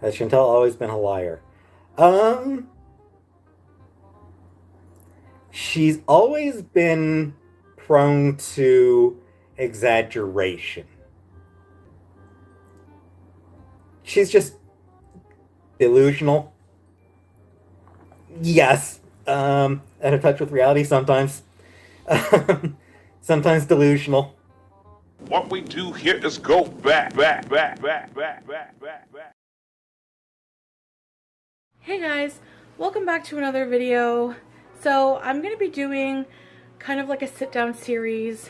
Has Chantal always been a liar? Um, she's always been prone to exaggeration. She's just delusional. Yes. Out of touch with reality sometimes. Sometimes delusional. What we do here is go back. Hey guys, welcome back to another video. So I'm going to be doing kind of like a sit-down series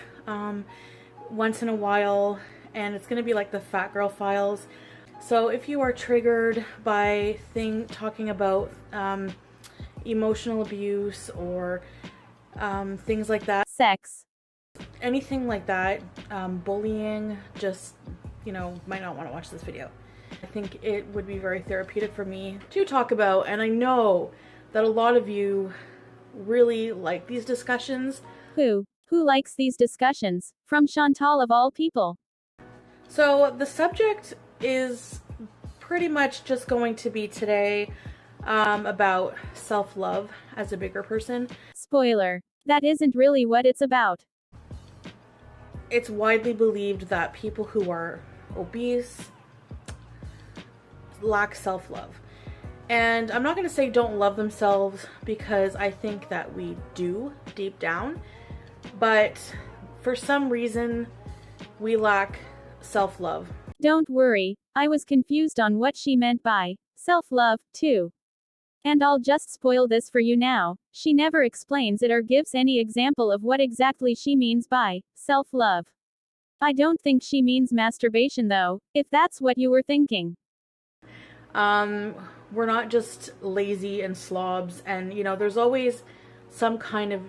once in a while, and it's going to be like the Fat Girl Files. So if you are triggered by talking about emotional abuse or things like that, sex, anything like that, bullying, just, might not want to watch this video. I think it would be very therapeutic for me to talk about, and I know that a lot of you really like these discussions. Who likes these discussions? From Chantal of all people. So the subject is pretty much just going to be today about self-love as a bigger person. Spoiler, that isn't really what it's about. It's widely believed that people who are obese lack self-love. And I'm not going to say don't love themselves, because I think that we do deep down. But for some reason, we lack self-love. Don't worry, I was confused on what she meant by self-love, too. And I'll just spoil this for you now. She never explains it or gives any example of what exactly she means by self-love. I don't think she means masturbation though, if that's what you were thinking. We're not just lazy and slobs, and there's always some kind of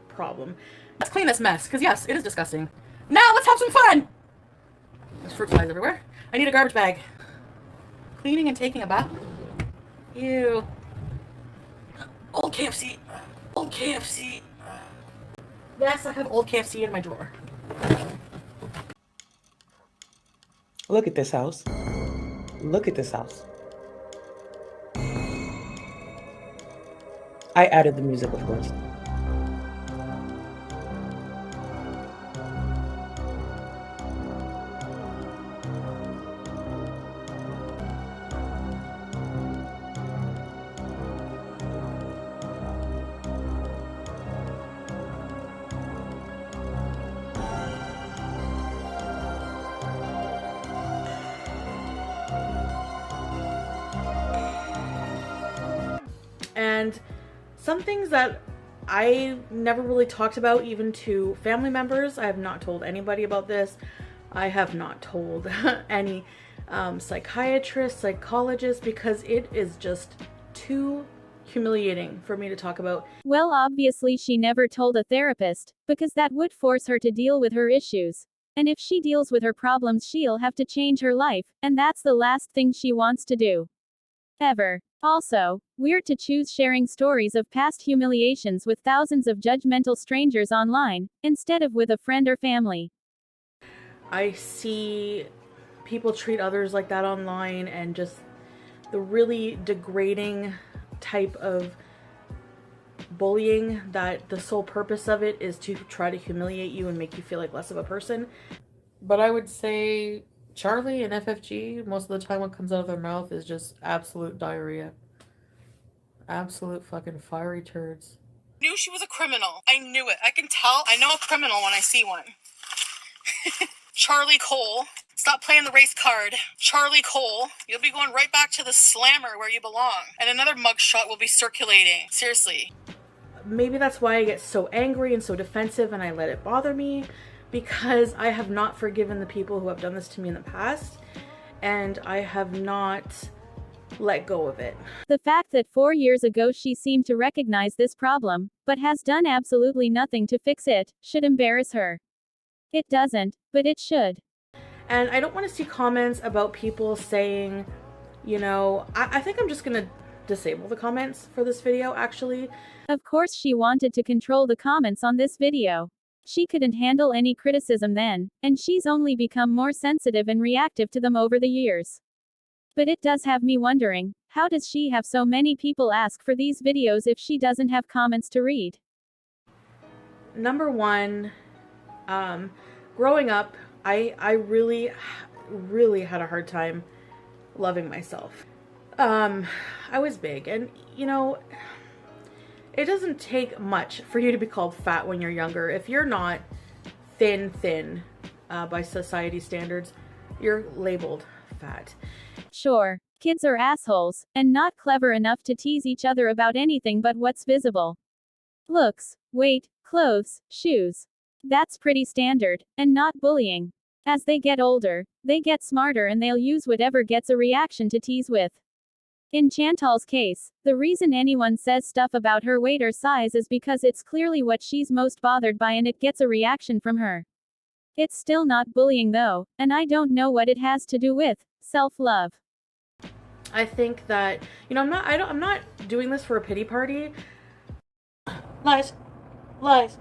problem. Let's clean this mess, because yes, it is disgusting. Now let's have some fun! There's fruit flies everywhere. I need a garbage bag. Cleaning and taking a bath. Ew. Old KFC. Old KFC. Yes, I have old KFC in my drawer. Look at this house. Look at this house. I added the music, of course. And some things that I never really talked about, even to family members. I have not told anybody about this. I have not told any psychiatrists, psychologists, because it is just too humiliating for me to talk about. Well, obviously she never told a therapist, because that would force her to deal with her issues. And if she deals with her problems, she'll have to change her life, and that's the last thing she wants to do. Ever. Also, weird to choose sharing stories of past humiliations with thousands of judgmental strangers online, instead of with a friend or family. I see people treat others like that online, and just the really degrading type of bullying that the sole purpose of it is to try to humiliate you and make you feel like less of a person. But I would say Charlie and FFG, most of the time what comes out of their mouth is just absolute diarrhea. Absolute fucking fiery turds. Knew she was a criminal. I knew it. I can tell. I know a criminal when I see one. Charlie Cole. Stop playing the race card. Charlie Cole. You'll be going right back to the slammer where you belong. And another mugshot will be circulating. Seriously. Maybe that's why I get so angry and so defensive and I let it bother me, because I have not forgiven the people who have done this to me in the past, and I have not let go of it. The fact that 4 years ago she seemed to recognize this problem, but has done absolutely nothing to fix it, should embarrass her. It doesn't, but it should. And I don't want to see comments about people saying, I think I'm just gonna disable the comments for this video, actually. Of course she wanted to control the comments on this video. She couldn't handle any criticism then, and she's only become more sensitive and reactive to them over the years. But it does have me wondering, how does she have so many people ask for these videos if she doesn't have comments to read? Number one, growing up, I really had a hard time loving myself. I was big, and you know, it doesn't take much for you to be called fat when you're younger. If you're not thin, by society standards, you're labeled fat. Sure, kids are assholes, and not clever enough to tease each other about anything but what's visible. Looks, weight, clothes, shoes. That's pretty standard, and not bullying. As they get older, they get smarter and they'll use whatever gets a reaction to tease with. In Chantal's case, the reason anyone says stuff about her weight or size is because it's clearly what she's most bothered by and it gets a reaction from her. It's still not bullying though, and I don't know what it has to do with self-love. I think that, you know, I'm not doing this for a pity party. Lies. Lies.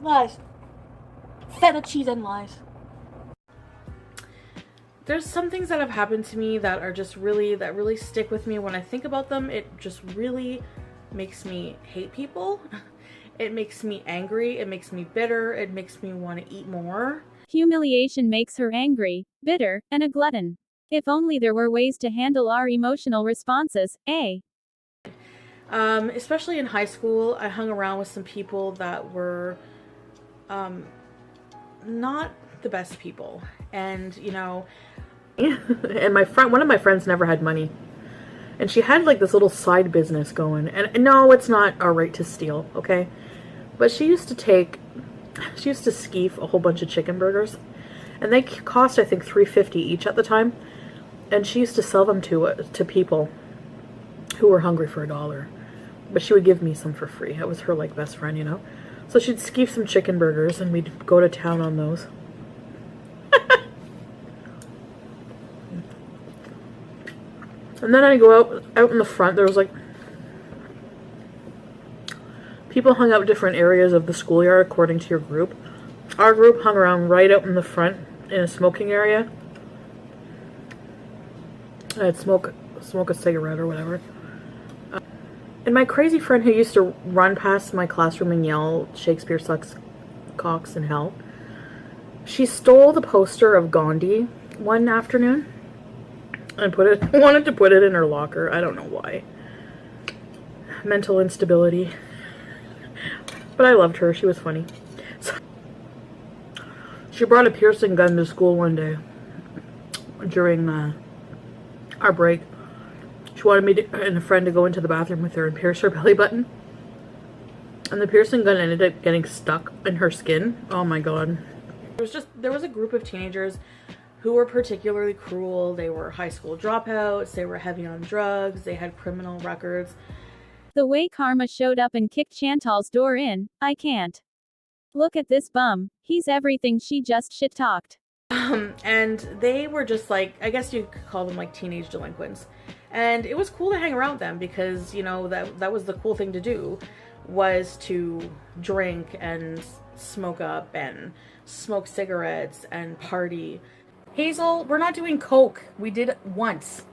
Lies. Feta cheese and lies. There's some things that have happened to me that are just that really stick with me. When I think about them, it just really makes me hate people. It makes me angry. It makes me bitter. It makes me want to eat more. Humiliation makes her angry, bitter, and a glutton. If only there were ways to handle our emotional responses, eh? Especially in high school, I hung around with some people that were not the best people. And, you know, and one of my friends never had money. And she had like this little side business going. And no, it's not our right to steal, okay? But she used to skeef a whole bunch of chicken burgers. And they cost, I think, $3.50 each at the time. And she used to sell them to people who were hungry for $1. But she would give me some for free. That was her like best friend, you know? So she'd skeef some chicken burgers and we'd go to town on those. And then I go out in the front. There was like people hung out different areas of the schoolyard according to your group. Our group hung around right out in the front in a smoking area. I'd smoke a cigarette or whatever. And my crazy friend who used to run past my classroom and yell, "Shakespeare sucks cocks in hell," she stole the poster of Gandhi one afternoon and wanted to put it in her locker. I don't know why. Mental instability. But I loved her. She was funny. So, she brought a piercing gun to school one day during our break. She wanted me and a friend to go into the bathroom with her and pierce her belly button. And the piercing gun ended up getting stuck in her skin. Oh my god. There was a group of teenagers who were particularly cruel. They were high school dropouts. They were heavy on drugs. They had criminal records. The way Karma showed up and kicked Chantal's door in, I can't. Look at this bum. He's everything she just shit-talked. And they were just like, I guess you could call them like teenage delinquents. And it was cool to hang around them because, you know, that was the cool thing to do, was to drink and smoke up and smoke cigarettes and party. Hazel, we're not doing coke. We did it once.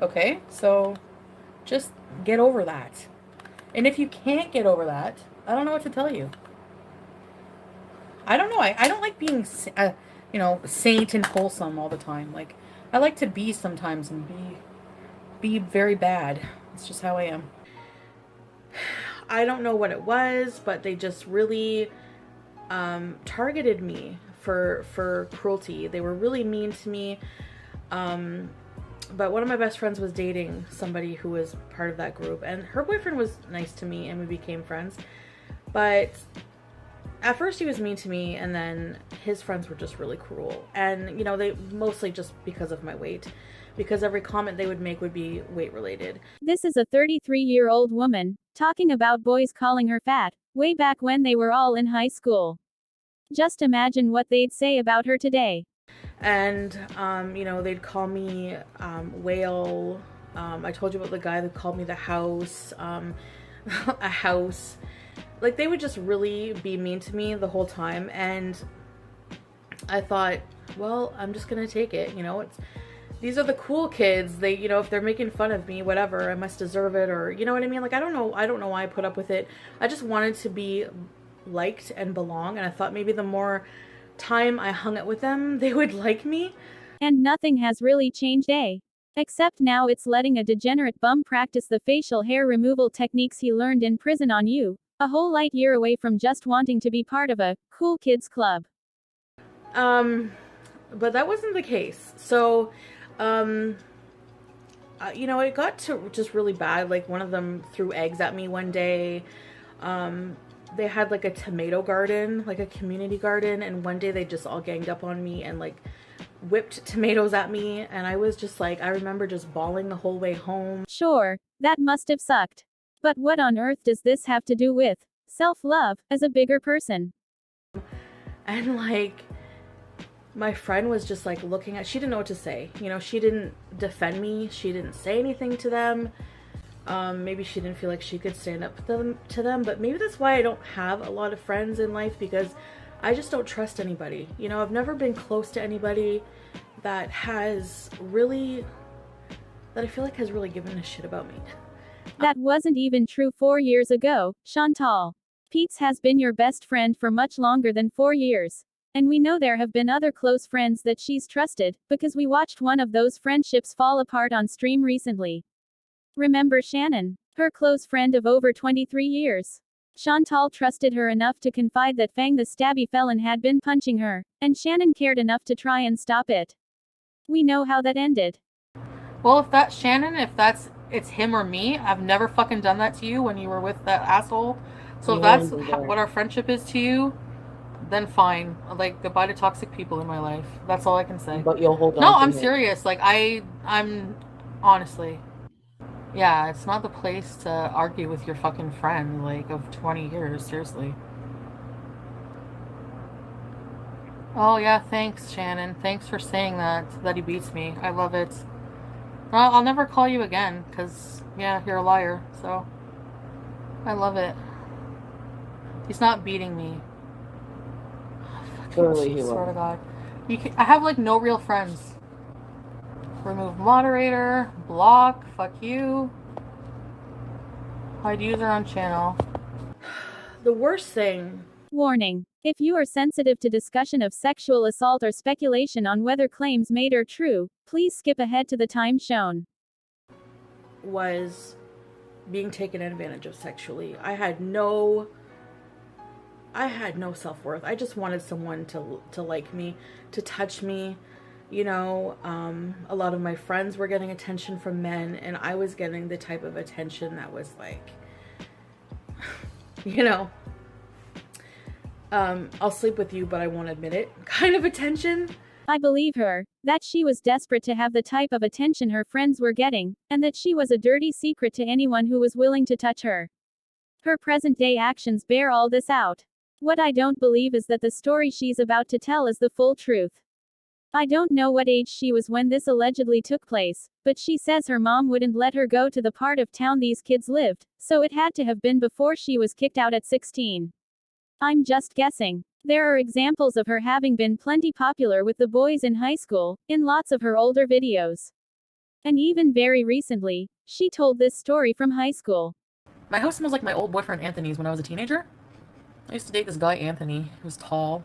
Okay? So just get over that. And if you can't get over that, I don't know what to tell you. I don't know. I don't like being, you know, saint and wholesome all the time. Like, I like to be sometimes and be very bad. It's just how I am. I don't know what it was, but they just really targeted me for cruelty. They were really mean to me. But one of my best friends was dating somebody who was part of that group, and her boyfriend was nice to me and we became friends. But at first he was mean to me, and then his friends were just really cruel. And, you know, they mostly just because of my weight. Because every comment they would make would be weight related. This is a 33-year-old woman, talking about boys calling her fat, way back when they were all in high school. Just imagine what they'd say about her today. And, you know, they'd call me whale. I told you about the guy that called me the house. A house. Like, they would just really be mean to me the whole time. And I thought, well, I'm just gonna take it. You know, these are the cool kids. They, you know, if they're making fun of me, whatever, I must deserve it, or you know what I mean? Like, I don't know why I put up with it. I just wanted to be liked and belong, and I thought maybe the more time I hung out with them, they would like me. And nothing has really changed, eh? Except now it's letting a degenerate bum practice the facial hair removal techniques he learned in prison on you, a whole light year away from just wanting to be part of a cool kids club. But that wasn't the case. So, you know, it got to just really bad. Like, one of them threw eggs at me one day. They had like a tomato garden, like a community garden, and one day they just all ganged up on me and like whipped tomatoes at me, and I was just like, I remember just bawling the whole way home. Sure, that must have sucked. But what on earth does this have to do with self-love as a bigger person? And like, my friend was just like looking at, she didn't know what to say. You know, she didn't defend me. She didn't say anything to them. Maybe she didn't feel like she could stand up to them, but maybe that's why I don't have a lot of friends in life, because I just don't trust anybody. You know, I've never been close to anybody that has really, that I feel like has really given a shit about me. That wasn't even true 4 years ago, Chantal. Pete's has been your best friend for much longer than 4 years. And we know there have been other close friends that she's trusted, because we watched one of those friendships fall apart on stream recently. Remember Shannon, her close friend of over 23 years? Chantal trusted her enough to confide that Fang the stabby felon had been punching her, and Shannon cared enough to try and stop it. We know how that ended. Well, if that's Shannon, it's him or me, I've never fucking done that to you when you were with that asshole. So if that's what our friendship is to you, then fine. Like, goodbye to toxic people in my life. That's all I can say. But you'll hold on. No, to I'm it. serious. Like, I'm honestly, yeah, it's not the place to argue with your fucking friend, like, of 20 years, seriously. Oh, yeah, thanks, Shannon. Thanks for saying that he beats me. I love it. I'll never call you again, because, yeah, you're a liar, so. I love it. He's not beating me. Surely he Swear to will. God. I have, like, no real friends. Remove moderator, block, fuck you. Hide user on channel. The worst thing. Warning. If you are sensitive to discussion of sexual assault or speculation on whether claims made are true, please skip ahead to the time shown. Was being taken advantage of sexually. I had no self-worth. I just wanted someone to like me, to touch me. You know, a lot of my friends were getting attention from men, and I was getting the type of attention that was like, you know, I'll sleep with you, but I won't admit it kind of attention. I believe her, that she was desperate to have the type of attention her friends were getting, and that she was a dirty secret to anyone who was willing to touch her. Her present-day actions bear all this out. What I don't believe is that the story she's about to tell is the full truth. I don't know what age she was when this allegedly took place, but she says her mom wouldn't let her go to the part of town these kids lived, so it had to have been before she was kicked out at 16. I'm just guessing. There are examples of her having been plenty popular with the boys in high school, in lots of her older videos. And even very recently, she told this story from high school. My house smells like my old boyfriend Anthony's when I was a teenager. I used to date this guy Anthony, who was tall,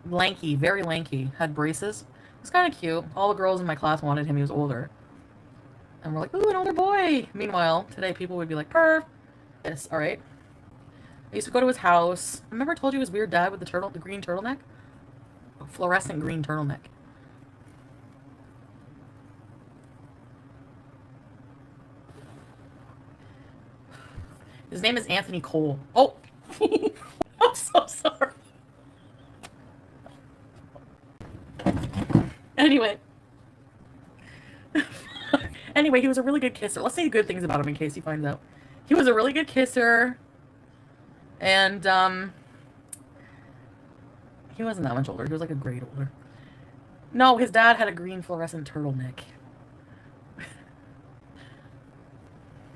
lanky, very lanky, had braces. It was kind of cute. All the girls in my class wanted him. He was older. And we're like, ooh, an older boy. Meanwhile, today people would be like, perv. Yes, alright. I used to go to his house. Remember I told you his weird dad with the green turtleneck? A fluorescent green turtleneck. His name is Anthony Cole. Oh! I'm so sorry. Anyway. Anyway, he was a really good kisser. Let's say good things about him in case he finds out. He was a really good kisser. And, he wasn't that much older. He was like a grade older. No, his dad had a green fluorescent turtleneck.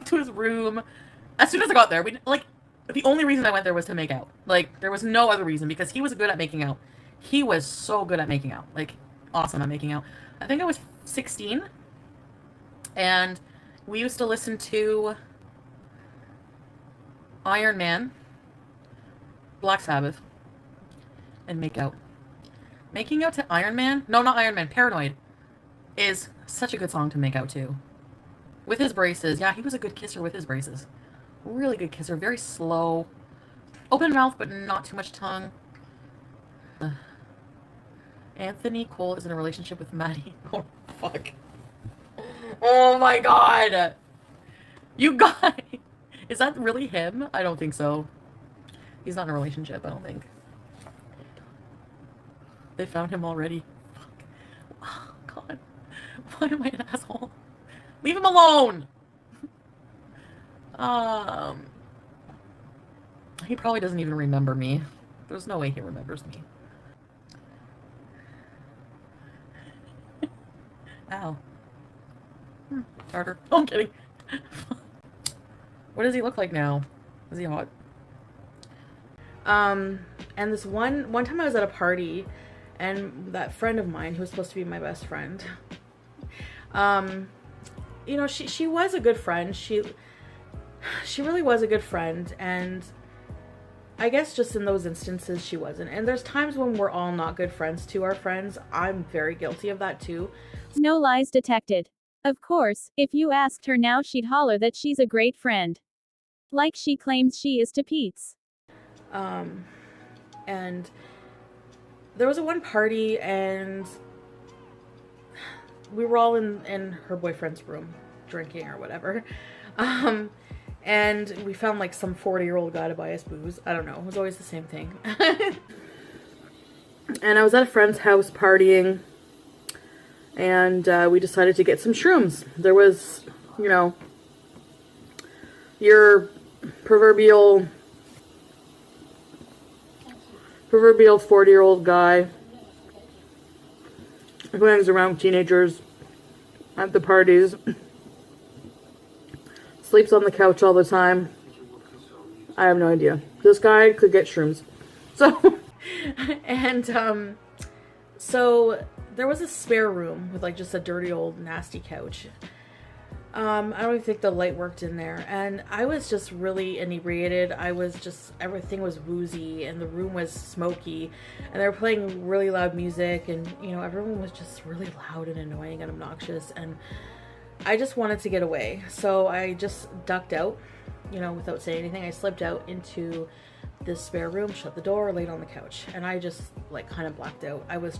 To his room. As soon as I got there, the only reason I went there was to make out. Like, there was no other reason, because he was good at making out. He was so good at making out. Like, awesome at making out. I think I was 16, and we used to listen to Iron Man, Black Sabbath, and make out. Making out to Iron Man? No, not Iron Man, Paranoid is such a good song to make out to. With his braces. Yeah, he was a good kisser with his braces. Really good kisser. Very slow. Open mouth, but not too much tongue. Anthony Cole is in a relationship with Maddie. Oh, fuck. Oh my god! You guys! Is that really him? I don't think so. He's not in a relationship, I don't think. They found him already. Fuck. Oh, god. Why am I an asshole? Leave him alone! He probably doesn't even remember me. There's no way he remembers me. Ow. Tartar. Oh, I'm kidding. What does he look like now? Is he hot? And this one time I was at a party, and that friend of mine, who was supposed to be my best friend, you know, she was a good friend. She really was a good friend, and I guess just in those instances she wasn't. And there's times when we're all not good friends to our friends. I'm very guilty of that too. No lies detected. Of course, if you asked her now, she'd holler that she's a great friend. Like she claims she is to Pete's. And there was a one party, and we were all in her boyfriend's room drinking or whatever. And we found like some 40-year-old guy to buy us booze. I don't know. It was always the same thing. And I was at a friend's house partying, and we decided to get some shrooms. There was, you know, your proverbial 40-year-old guy who hangs around teenagers at the parties, sleeps on the couch all the time. I have no idea. This guy could get shrooms. So, and, so there was a spare room with like just a dirty old nasty couch. I don't even think the light worked in there, and I was just really inebriated. Everything was woozy, and the room was smoky, and they were playing really loud music, and, you know, everyone was just really loud and annoying and obnoxious, and I just wanted to get away. So I just ducked out, you know, without saying anything. I slipped out into this spare room, shut the door, laid on the couch, and I just like kind of blacked out. I was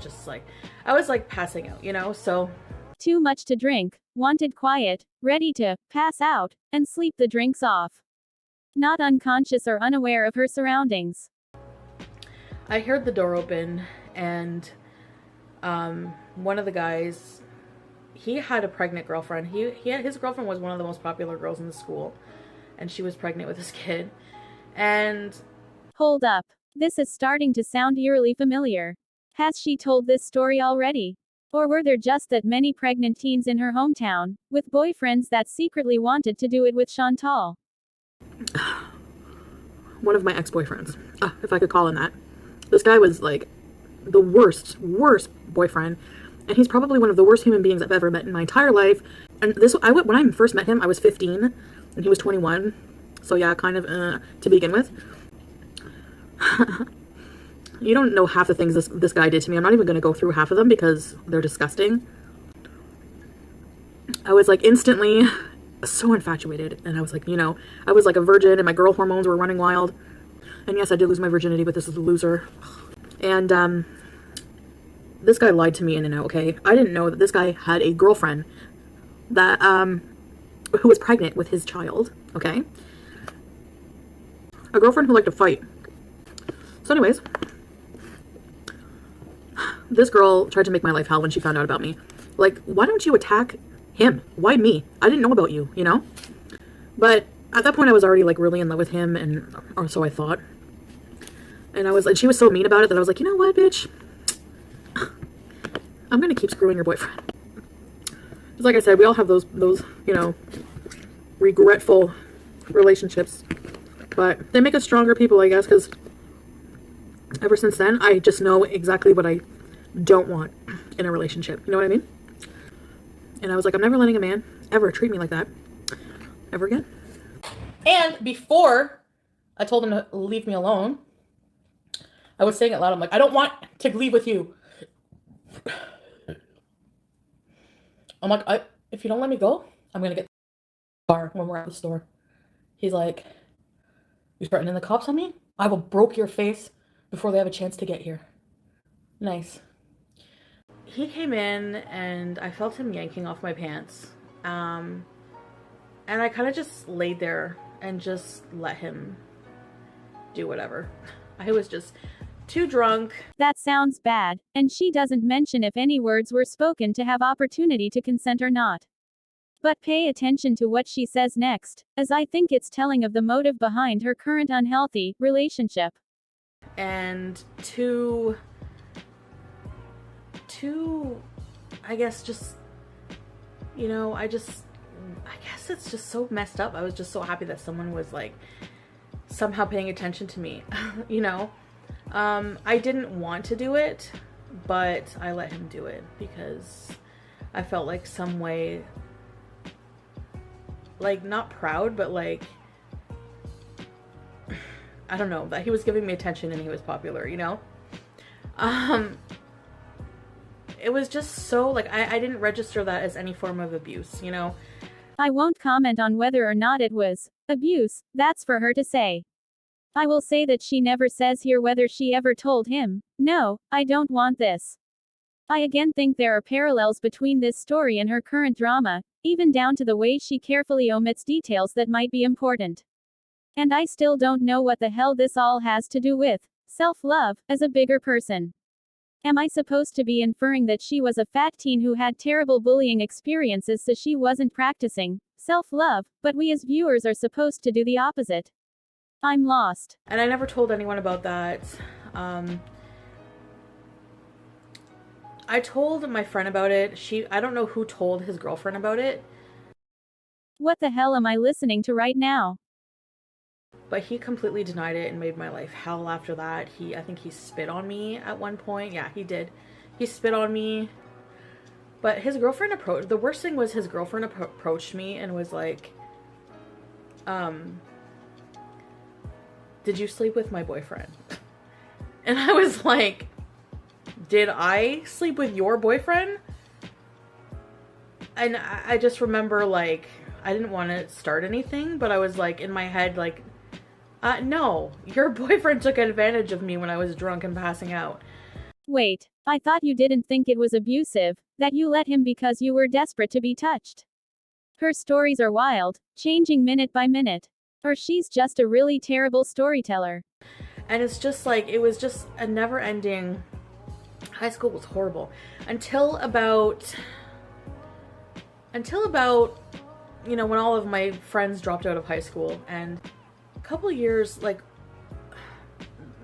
like passing out, you know, so. Too much to drink, wanted quiet, ready to pass out, and sleep the drinks off. Not unconscious or unaware of her surroundings. I heard the door open, and one of the guys, he had a pregnant girlfriend. His girlfriend was one of the most popular girls in the school, and she was pregnant with this kid. And hold up. This is starting to sound eerily familiar. Has she told this story already? Or were there just that many pregnant teens in her hometown, with boyfriends that secretly wanted to do it with Chantal? One of my ex-boyfriends, if I could call him that. This guy was like the worst boyfriend, and he's probably one of the worst human beings I've ever met in my entire life. And when I first met him, I was 15, and he was 21. So yeah, kind of to begin with. You don't know half the things this guy did to me. I'm not even going to go through half of them because they're disgusting. I was like instantly so infatuated, and I was like, you know, I was like a virgin, and my girl hormones were running wild. And yes, I did lose my virginity, but this is a loser. And this guy lied to me in and out, okay? I didn't know that this guy had a girlfriend that who was pregnant with his child, okay? A girlfriend who liked to fight. So anyways, this girl tried to make my life hell when she found out about me. Like, why don't you attack him? Why me? I didn't know about you, you know? But at that point I was already like really in love with him, or so I thought. And she was so mean about it that I was like, you know what, bitch? I'm gonna keep screwing your boyfriend. Just like I said, we all have those, you know, regretful relationships. But they make us stronger people, I guess, because ever since then, I just know exactly what I don't want in a relationship. You know what I mean? And I was like, I'm never letting a man ever treat me like that ever again. And before I told him to leave me alone, I was saying it loud. I'm like, I don't want to leave with you. I'm like, if you don't let me go, I'm going to get the car when we're at the store. He's like, you threatening the cops on me? I will broke your face before they have a chance to get here. Nice. He came in and I felt him yanking off my pants. And I kind of just laid there and just let him do whatever. I was just too drunk. That sounds bad, and she doesn't mention if any words were spoken to have opportunity to consent or not. But pay attention to what she says next, as I think it's telling of the motive behind her current unhealthy relationship. And I guess just, you know, I guess it's just so messed up. I was just so happy that someone was like somehow paying attention to me, you know. I didn't want to do it, but I let him do it because I felt like some way, like not proud, but like, I don't know, that he was giving me attention and he was popular, you know? It was just so, like, I didn't register that as any form of abuse, you know? I won't comment on whether or not it was abuse, that's for her to say. I will say that she never says here whether she ever told him, no, I don't want this. I again think there are parallels between this story and her current drama, even down to the way she carefully omits details that might be important. And I still don't know what the hell this all has to do with self-love as a bigger person. Am I supposed to be inferring that she was a fat teen who had terrible bullying experiences so she wasn't practicing self-love, but we as viewers are supposed to do the opposite? I'm lost. And I never told anyone about that. I told my friend about it. I don't know who told his girlfriend about it. What the hell am I listening to right now? But he completely denied it and made my life hell after that. I think he spit on me at one point. Yeah, he did. He spit on me. But his girlfriend the worst thing was his girlfriend approached me and was like, did you sleep with my boyfriend? And I was like, did I sleep with your boyfriend? And I just remember, like, I didn't want to start anything, but I was like, in my head, like, no, your boyfriend took advantage of me when I was drunk and passing out. Wait, I thought you didn't think it was abusive, that you let him because you were desperate to be touched. Her stories are wild, changing minute by minute. Or she's just a really terrible storyteller. And it's just like, it was just a never-ending. High school was horrible. Until about, you know, when all of my friends dropped out of high school. And a couple years, like,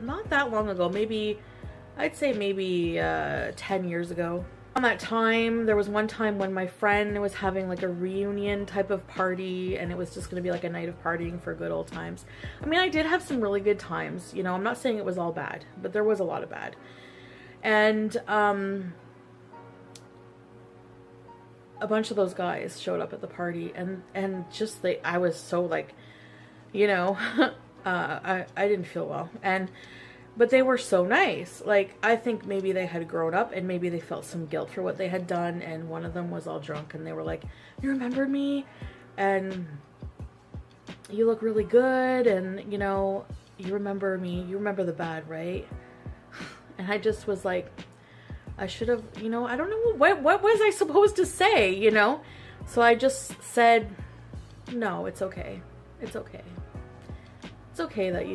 not that long ago, I'd say maybe 10 years ago. On that time, there was one time when my friend was having like a reunion type of party, and it was just going to be like a night of partying for good old times. I mean, I did have some really good times, you know, I'm not saying it was all bad, but there was a lot of bad. And a bunch of those guys showed up at the party, and just I was so like, you know, I didn't feel well. But they were so nice. Like, I think maybe they had grown up and maybe they felt some guilt for what they had done. And one of them was all drunk and they were like, you remembered me? And you look really good. And, you know, you remember me. You remember the bad, right? And I just was like, I should have, you know, I don't know. What was I supposed to say, you know? So I just said, no, it's okay. It's okay. It's okay that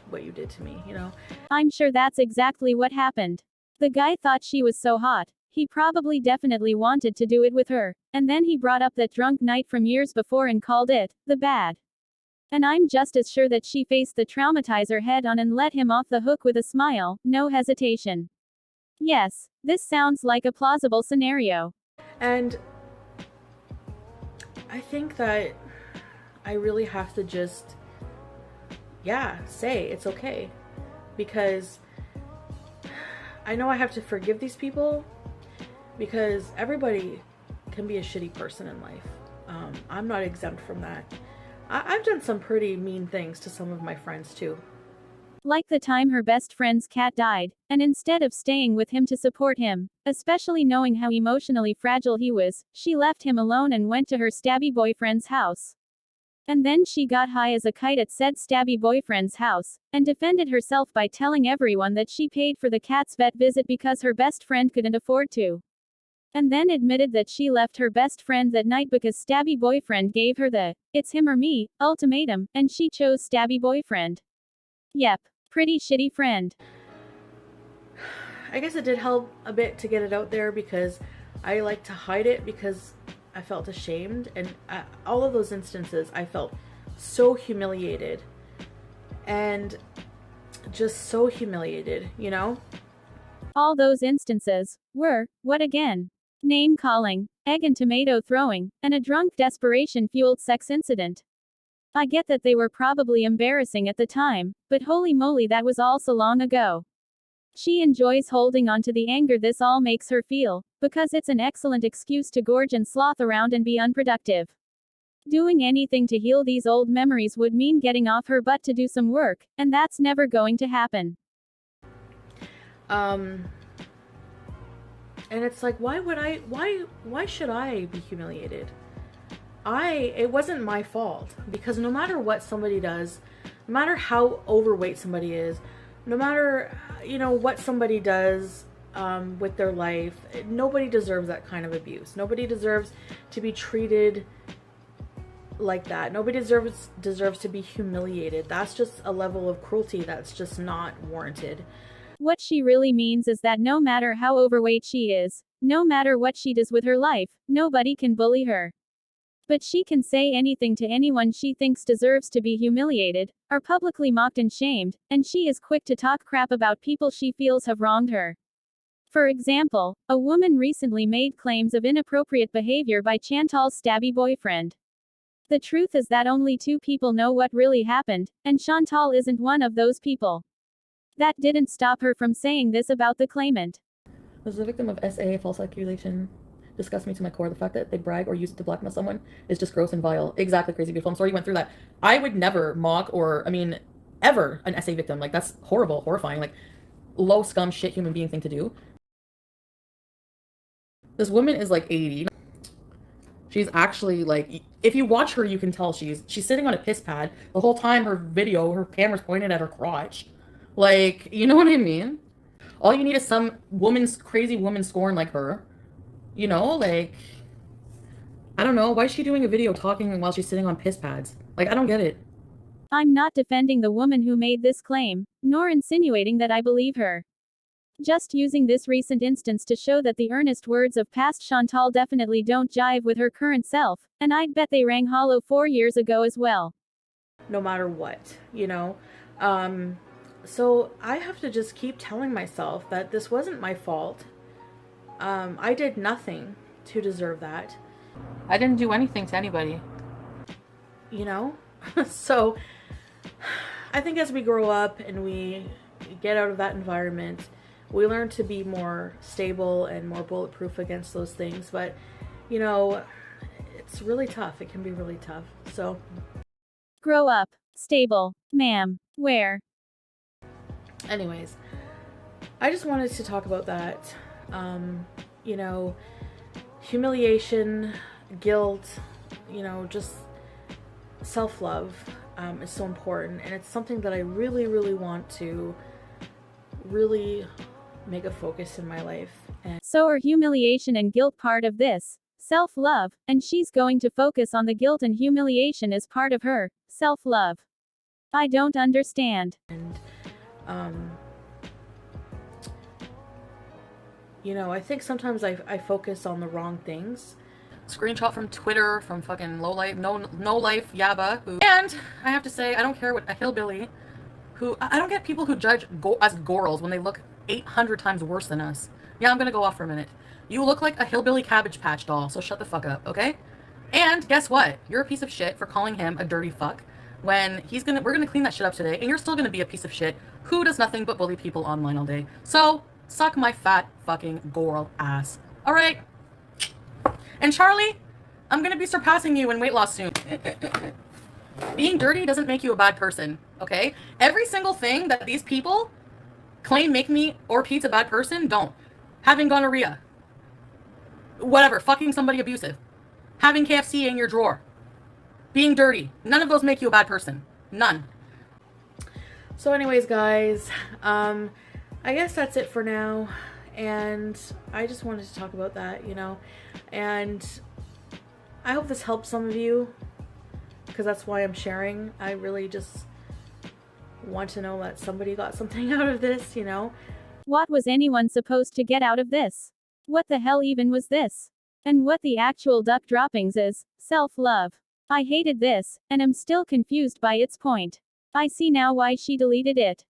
what you did to me, you know? I'm sure that's exactly what happened. The guy thought she was so hot, he probably definitely wanted to do it with her, and then he brought up that drunk night from years before and called it the bad. And I'm just as sure that she faced the traumatizer head on and let him off the hook with a smile, no hesitation. Yes, this sounds like a plausible scenario. And I think that I really have to just, yeah, say it's okay. Because I know I have to forgive these people because everybody can be a shitty person in life. I'm not exempt from that. I've done some pretty mean things to some of my friends too. Like the time her best friend's cat died, and instead of staying with him to support him, especially knowing how emotionally fragile he was, she left him alone and went to her stabby boyfriend's house. And then she got high as a kite at said stabby boyfriend's house, and defended herself by telling everyone that she paid for the cat's vet visit because her best friend couldn't afford to. And then admitted that she left her best friend that night because stabby boyfriend gave her the "it's him or me" ultimatum, and she chose stabby boyfriend. Yep, pretty shitty friend. I guess it did help a bit to get it out there because I like to hide it because I felt ashamed, and all of those instances I felt so humiliated and just so humiliated, you know? All those instances were, what again? Name calling, egg and tomato throwing, and a drunk desperation-fueled sex incident. I get that they were probably embarrassing at the time, but holy moly, that was all so long ago. She enjoys holding on to the anger this all makes her feel, because it's an excellent excuse to gorge and sloth around and be unproductive. Doing anything to heal these old memories would mean getting off her butt to do some work, and that's never going to happen. And it's like, why should I be humiliated? It wasn't my fault, because no matter what somebody does, no matter how overweight somebody is, no matter, what somebody does with their life, nobody deserves that kind of abuse. Nobody deserves to be treated like that. Nobody deserves to be humiliated. That's just a level of cruelty that's just not warranted. What she really means is that no matter how overweight she is, no matter what she does with her life, nobody can bully her. But she can say anything to anyone she thinks deserves to be humiliated, or publicly mocked and shamed, and she is quick to talk crap about people she feels have wronged her. For example, a woman recently made claims of inappropriate behavior by Chantal's stabby boyfriend. The truth is that only 2 people know what really happened, and Chantal isn't one of those people. That didn't stop her from saying this about the claimant. As a victim of SA, false accusation, disgusts me to my core. The fact that they brag or use it to blackmail someone is just gross and vile. Exactly, Crazy Beautiful. I'm sorry you went through that. I would never mock or, ever an SA victim. Like, that's horrible, horrifying, like, low scum shit human being thing to do. This woman is like 80. She's actually like, if you watch her, you can tell she's sitting on a piss pad. The whole time her camera's pointed at her crotch. Like, you know what I mean? All you need is some crazy woman scorn like her. Like, I don't know. Why is she doing a video talking while she's sitting on piss pads? Like, I don't get it. I'm not defending the woman who made this claim, nor insinuating that I believe her. Just using this recent instance to show that the earnest words of past Chantal definitely don't jive with her current self, and I'd bet they rang hollow 4 years ago as well. No matter what, So I have to just keep telling myself that this wasn't my fault. I did nothing to deserve that. I didn't do anything to anybody. So I think as we grow up and we get out of that environment, we learn to be more stable and more bulletproof against those things. But, it's really tough. It can be really tough. So grow up. Stable. Ma'am. Where? Anyways, I just wanted to talk about that. Humiliation, guilt, just self-love is so important. And it's something that I really, really want to really make a focus in my life. And so are humiliation and guilt part of this self-love, and she's going to focus on the guilt and humiliation as part of her self-love. I don't understand. I think sometimes I focus on the wrong things. Screenshot from Twitter from fucking no life Yaba. And I have to say, I don't care what a hillbilly I don't get people who judge us girls when they look 800 times worse than us. Yeah, I'm gonna go off for a minute. You look like a hillbilly Cabbage Patch doll, so shut the fuck up, okay? And guess what? You're a piece of shit for calling him a dirty fuck when we're gonna clean that shit up today, and you're still gonna be a piece of shit who does nothing but bully people online all day. So Suck my fat fucking girl ass. Alright? And Charlie, I'm gonna be surpassing you in weight loss soon. Being dirty doesn't make you a bad person, okay? Every single thing that these people claim make me or Pete's a bad person, don't. Having gonorrhea. Whatever, fucking somebody abusive. Having KFC in your drawer. Being dirty. None of those make you a bad person. None. So anyways, guys, I guess that's it for now. And I just wanted to talk about that, you know. And I hope this helps some of you, because that's why I'm sharing. I really just want to know that somebody got something out of this, you know. What was anyone supposed to get out of this? What the hell even was this? And what the actual duck droppings is? Self-love. I hated this, and am still confused by its point. I see now why she deleted it.